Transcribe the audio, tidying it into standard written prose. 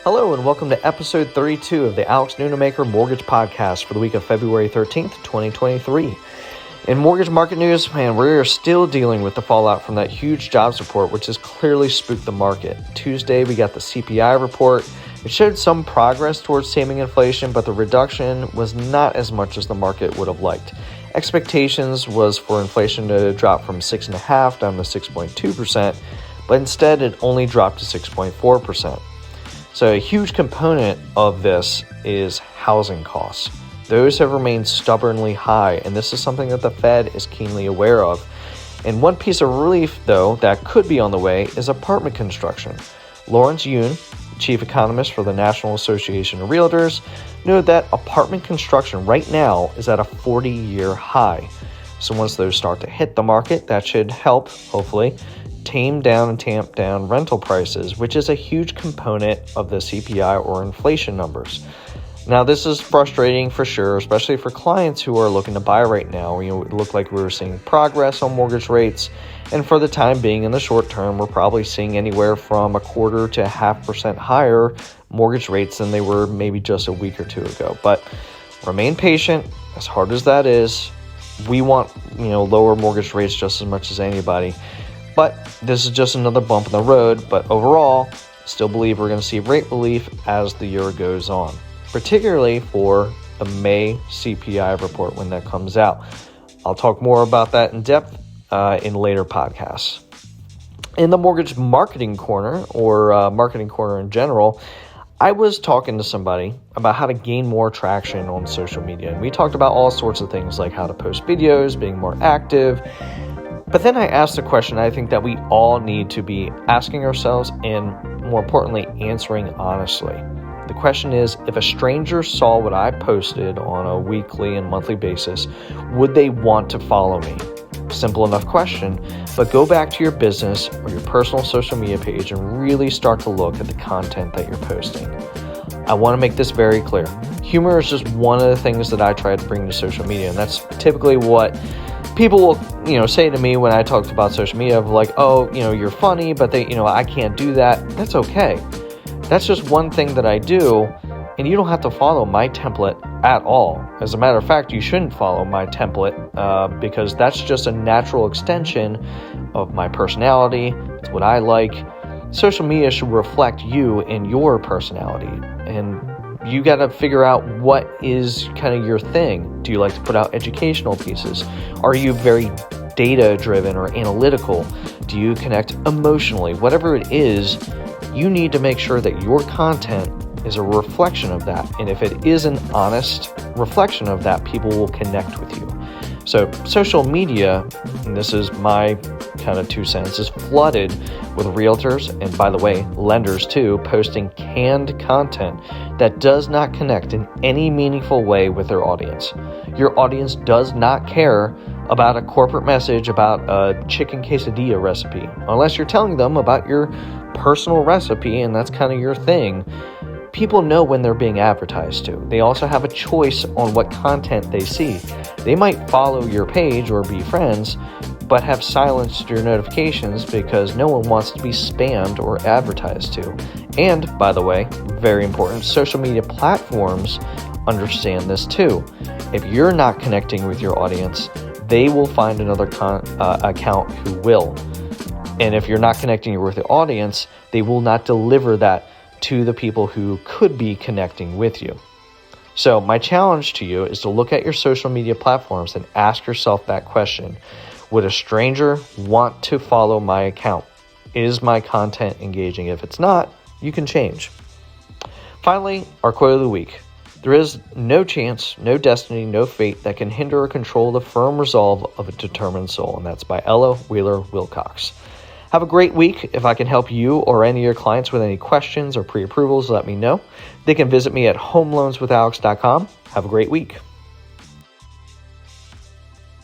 Hello and welcome to episode 32 of the Nunemaker Mortgage Podcast for the week of February 13th, 2023. In mortgage market news, we're still dealing with the fallout from that huge jobs report, which has clearly spooked the market. Tuesday, we got the CPI report. It showed some progress towards taming inflation, but the reduction was not as much as the market would have liked. Expectations was for inflation to drop from 6.5% down to 6.2%, but instead it only dropped to 6.4%. So a huge component of this is housing costs. Those have remained stubbornly high, and this is something that the Fed is keenly aware of. And one piece of relief, though, that could be on the way is apartment construction. Lawrence Yun, chief economist for the National Association of Realtors, noted that apartment construction right now is at a 40-year high. So once those start to hit the market, that should help, hopefully, tamp down rental prices, which is a huge component of the CPI or inflation numbers. Now, this is frustrating for sure, especially for clients who are looking to buy right now. It looked like we were seeing progress on mortgage rates, and for the time being, in the short term, we're probably seeing anywhere from 1/4 to 0.5% higher mortgage rates than they were maybe just a week or two ago. But remain patient, as hard as that is. We want, lower mortgage rates just as much as anybody. But this is just another bump in the road. But overall, still believe we're going to see rate relief as the year goes on, particularly for the May CPI report when that comes out. I'll talk more about that in depth in later podcasts. In the mortgage marketing corner, or marketing corner in general, I was talking to somebody about how to gain more traction on social media. And we talked about all sorts of things like how to post videos, being more active. But then I asked a question I think that we all need to be asking ourselves and, more importantly, answering honestly. The question is, if a stranger saw what I posted on a weekly and monthly basis, would they want to follow me? Simple enough question, but go back to your business or your personal social media page and really start to look at the content that you're posting. I want to make this very clear. Humor is just one of the things that I try to bring to social media, and that's typically what people will, say to me when I talked about social media of like, oh, you're funny, but I can't do that. That's okay. That's just one thing that I do, and you don't have to follow my template at all. As a matter of fact, you shouldn't follow my template because that's just a natural extension of my personality. It's what I like. Social media should reflect you and your personality, and you got to figure out what is kind of your thing. Do you like to put out educational pieces? Are you very data-driven or analytical? Do you connect emotionally? Whatever it is, you need to make sure that your content is a reflection of that. And if it is an honest reflection of that, people will connect with you. So social media, and this is my kind of 2 cents, is flooded with realtors, and by the way, lenders too, posting canned content that does not connect in any meaningful way with their audience. Your audience does not care about a corporate message about a chicken quesadilla recipe, unless you're telling them about your personal recipe and that's kind of your thing. People know when they're being advertised to. They also have a choice on what content they see. They might follow your page or be friends, but have silenced your notifications because no one wants to be spammed or advertised to. And, by the way, very important, social media platforms understand this too. If you're not connecting with your audience, they will find another account who will. And if you're not connecting with the audience, they will not deliver that to the people who could be connecting with you. So my challenge to you is to look at your social media platforms and ask yourself that question. Would a stranger want to follow my account? Is my content engaging? If it's not, you can change. Finally, our quote of the week. There is no chance, no destiny, no fate that can hinder or control the firm resolve of a determined soul. And that's by Ella Wheeler Wilcox. Have a great week. If I can help you or any of your clients with any questions or pre-approvals, let me know. They can visit me at homeloanswithalex.com. Have a great week.